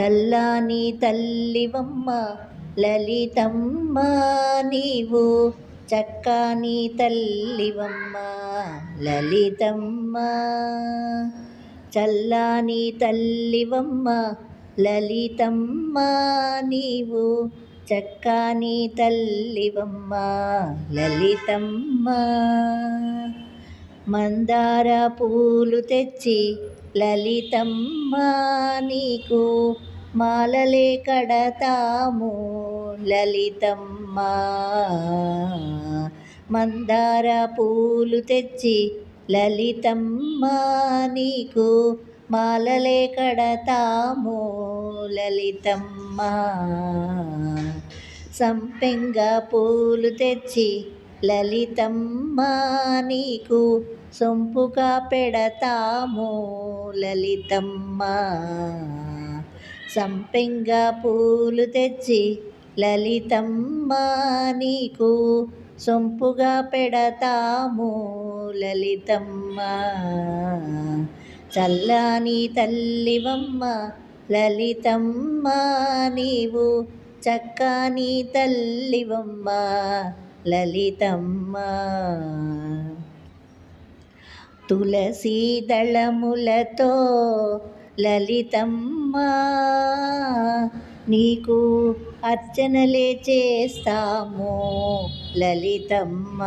చల్లాని తల్లివమ్మ లలితమ్మ నీవు, చక్కాని తల్లివమ్మ లలితమ్మ. చల్లాని తల్లివమ్మ లలితమ్మ నీవు, చక్కాని తల్లివమ్మ లలితమ్మ. మందార పూలు తెచ్చి లలితమ్మ నీకు, మాలలే కడతాము లలితమ్మ. మందార పూలు తెచ్చి లలితమ్మ నీకు, మాలలే కడతాము లలితమ్మ. సంపెంగ పూలు తెచ్చి లలితమ్మ నీకు, సొంపుగా పెడతాము లలితమ్మ. సంపెంగ పూలు తెచ్చి లలితమ్మ నీకు, సొంపుగా పెడతాము లలితమ్మ. చల్లాని తల్లివమ్మ లలితమ్మ నీవు, చక్కాని తల్లివమ్మ లలితమ్మ. తులసీ దళములతో లలితమ్మ నీకు, అర్చనలే చేస్తాము లలితమ్మ.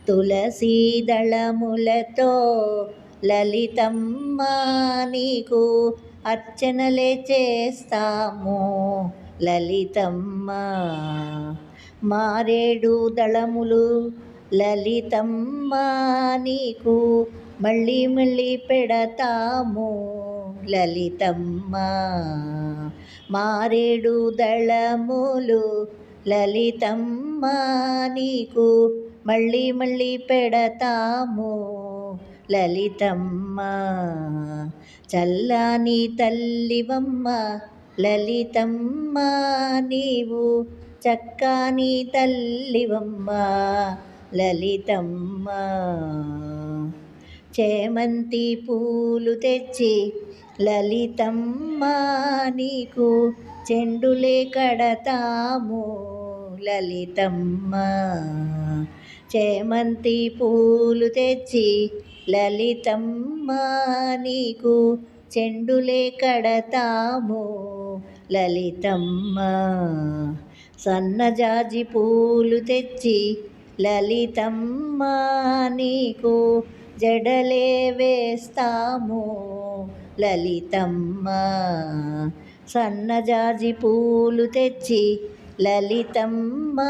తులసీ దళములతో లలితమ్మ నీకు, అర్చనలే చేస్తాము లలితమ్మ. మారేడు దళములు లలితమ్మ నీకు, మళ్ళీ మళ్ళీ పెడతాము లలితమ్మ. మారేడు దళములు లలితమ్మ నీకు, మళ్ళీ మళ్ళీ పెడతాము లలితమ్మ. చల్లాని తల్లివమ్మ లలితమ్మ నీవు, చక్కాని తల్లివమ్మ లలితమ్మ. చేమంతి పూలు తెచ్చి లలితమ్మ నీకు, చెండులే కడతాము లలితమ్మ. చేమంతి పూలు తెచ్చి లలితమ్మ నీకు, చెండులే కడతాము లలితమ్మ. సన్నజాజి పూలు తెచ్చి లలితమ్మ నీకు, జడలే వేస్తాము లలితమ్మ. సన్నజాజి పూలు తెచ్చి లలితమ్మ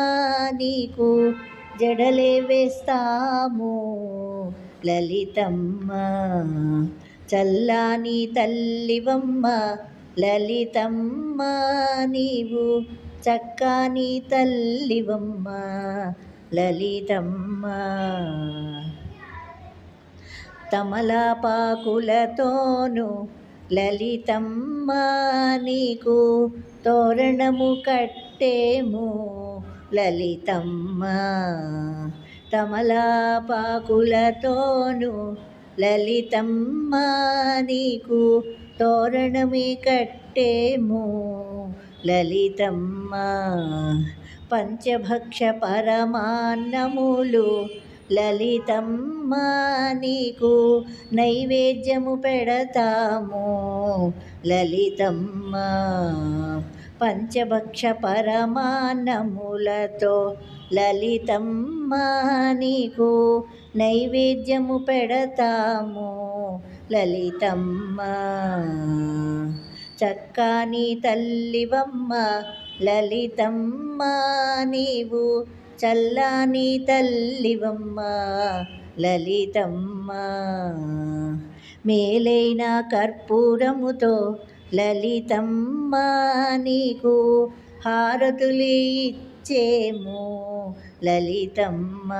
నీకు, జడలే వేస్తాము లలితమ్మ. చల్లాని తల్లివమ్మ లలితమ్మ నీవు, చక్కాని తల్లివమ్మ లలితమ్మ. తమలపాకులతోను లలితమ్మ నీకు, తోరణము కట్టేము లలితమ్మ. తమలపాకులతోను లలితమ్మ నీకు, తోరణమే కట్టేము లలితమ్మ. పంచభక్ష పరమాన్నములు లలితమ్మ నీకు, నైవేద్యము పెడతాము లలితమ్మ. పంచభక్ష పరమాన్నములతో లలితమ్మ నీకు, నైవేద్యము పెడతాము లలితమ్మ. చక్కాని తల్లివమ్మ లలితమ్మ నీవు, చల్లాని తల్లివమ్మ లలితమ్మ. మేలైన కర్పూరముతో లలితమ్మ నీకు, హారతులు ఇచ్చేము లలితమ్మ.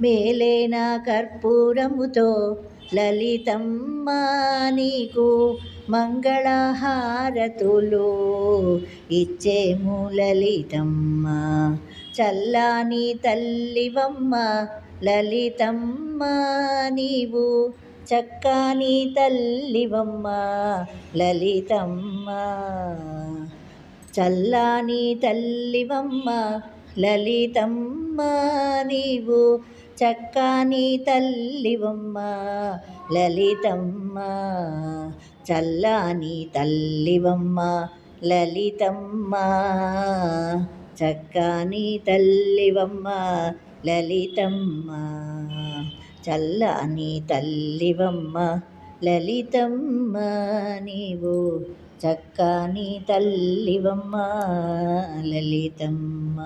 మేలైన కర్పూరముతో లలితమ్మ నీకు, మంగళహారతులు ఇచ్చేము లలితమ్మ. చల్లాని తల్లివమ్మ లలితమ్మ నీవు, చక్కని తల్లివమ్మ లలితమ్మ. చల్లని తల్లివమ్మ లలితమ్మ నీవు, చక్కని తల్లివమ్మ లలితమ్మ. చల్లని తల్లివమ్మ లలితమ్మ, చక్కని తల్లివమ్మ లలితమ్మ. చల్లని తల్లివమ్మ లలితమ్మ నీవు, చక్కని తల్లివమ్మ లలితమ్మ.